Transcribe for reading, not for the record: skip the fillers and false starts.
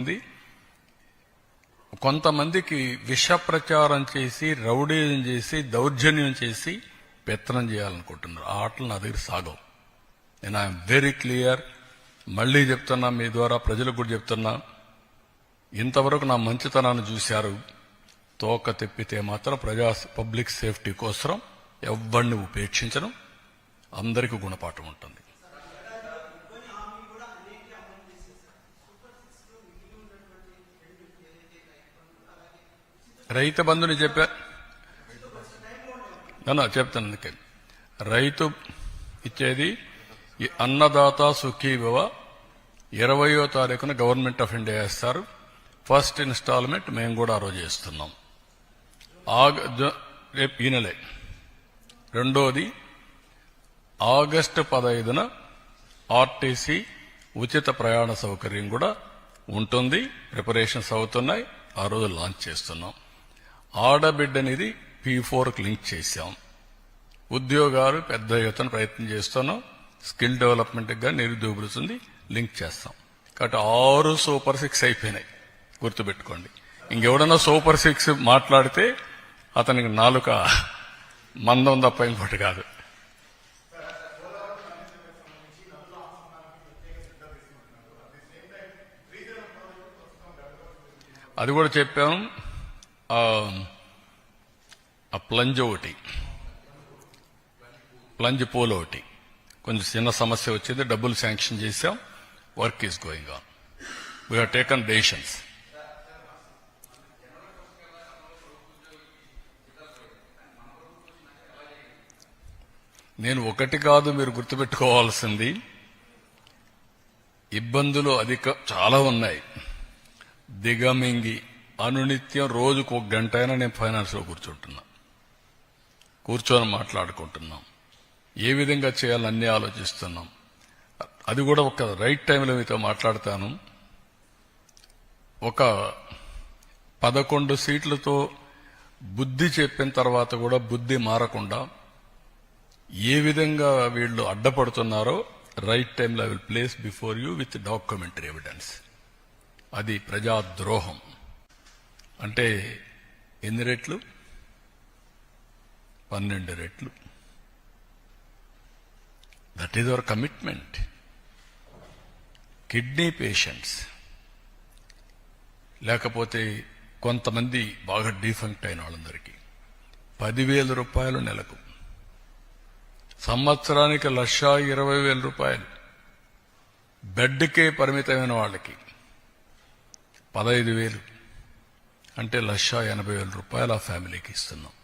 ఉంది. కొంతమందికి విష ప్రచారం చేసి రౌడీజం చేసి దౌర్జన్యం చేసి పెత్తనం చేయాలనుకుంటున్నారు. ఆ ఆటలు నా దగ్గర సాగవు. నేను ఐఎమ్ వెరీ క్లియర్. మళ్లీ చెప్తున్నా, మీ ద్వారా ప్రజలకు కూడా చెప్తున్నా, ఇంతవరకు నా మంచితనాన్ని చూశారు. తోక తెప్పితే మాత్రం పబ్లిక్ సేఫ్టీ కోసం ఎవరిని ఉపేక్షించడం, అందరికీ గుణపాఠం ఉంటుంది. రైతు బంధుని చెప్తాను. అందుకే రైతు ఇచ్చేది అన్నదాత సుఖీభవ 20వ తారీఖున గవర్నమెంట్ ఆఫ్ ఇండియా ఇస్తారు. ఫస్ట్ ఇన్స్టాల్మెంట్ మేము కూడా ఆ రోజు ఇస్తున్నాం. రేపు ఈ నెలే. రెండోది ఆగస్టు 15న ఆర్టీసీ ఉచిత ప్రయాణ సౌకర్యం కూడా ఉంటుంది. ప్రిపరేషన్స్ అవుతున్నాయి. ఆ రోజు లాంచ్ చేస్తున్నాం. ఆడబిడ్డనిది P4కి లింక్ చేశాం. ఉద్యోగాలు పెద్ద ఎత్తున ప్రయత్నం చేస్తున్నాం. స్కిల్ డెవలప్మెంట్గా నిరుద్యోగులుంది లింక్ చేస్తాం. కాబట్టి 6 సూపర్ 6 అయిపోయినాయి. గుర్తుపెట్టుకోండి. ఇంకెవడన్నా సూపర్ 6 మాట్లాడితే అతనికి నాలుక మందం తప్ప ఇంకోటి కాదు. అది కూడా చెప్పాం. ఆ ప్లంజ్ ఒకటి, ప్లంజ్ పోల్ ఒకటి కొంచెం చిన్న సమస్య వచ్చింది. డబ్బులు శాంక్షన్ చేశాం. Work is going on. We have taken decisions. నేను ఒకటి కాదు, మీరు గుర్తుపెట్టుకోవాల్సింది, ఇబ్బందులు చాలా ఉన్నాయి. దిగమింగి అనునిత్యం రోజుకు 1 గంట అయినా నేను ఫైనాన్స్ లో కూర్చొని మాట్లాడుకుంటున్నాం. ఏ విధంగా చేయాలని అన్ని ఆలోచిస్తున్నాం. అది కూడా ఒక రైట్ టైంలో మీతో మాట్లాడతాను. ఒక 11 సీట్లతో బుద్ధి చెప్పిన తర్వాత కూడా బుద్ధి మారకుండా ఏ విధంగా వీళ్ళు అడ్డపడుతున్నారో రైట్ టైంలో I will place before you with documentary evidence. అది ప్రజాద్రోహం. అంటే ఎన్ని రెట్లు? 12 రెట్లు. That is our commitment. Kidney patients, లేకపోతే కొంతమంది బాగా డిఫంక్ట్ అయిన వాళ్ళందరికీ 10,000 రూపాయలు నెలకు, సంవత్సరానికి 1,20,000 రూపాయలు, బెడ్కే పరిమితమైన వాళ్ళకి 15,000 అంటే 1,80,000 రూపాయలు ఆ ఫ్యామిలీకి ఇస్తున్నాం.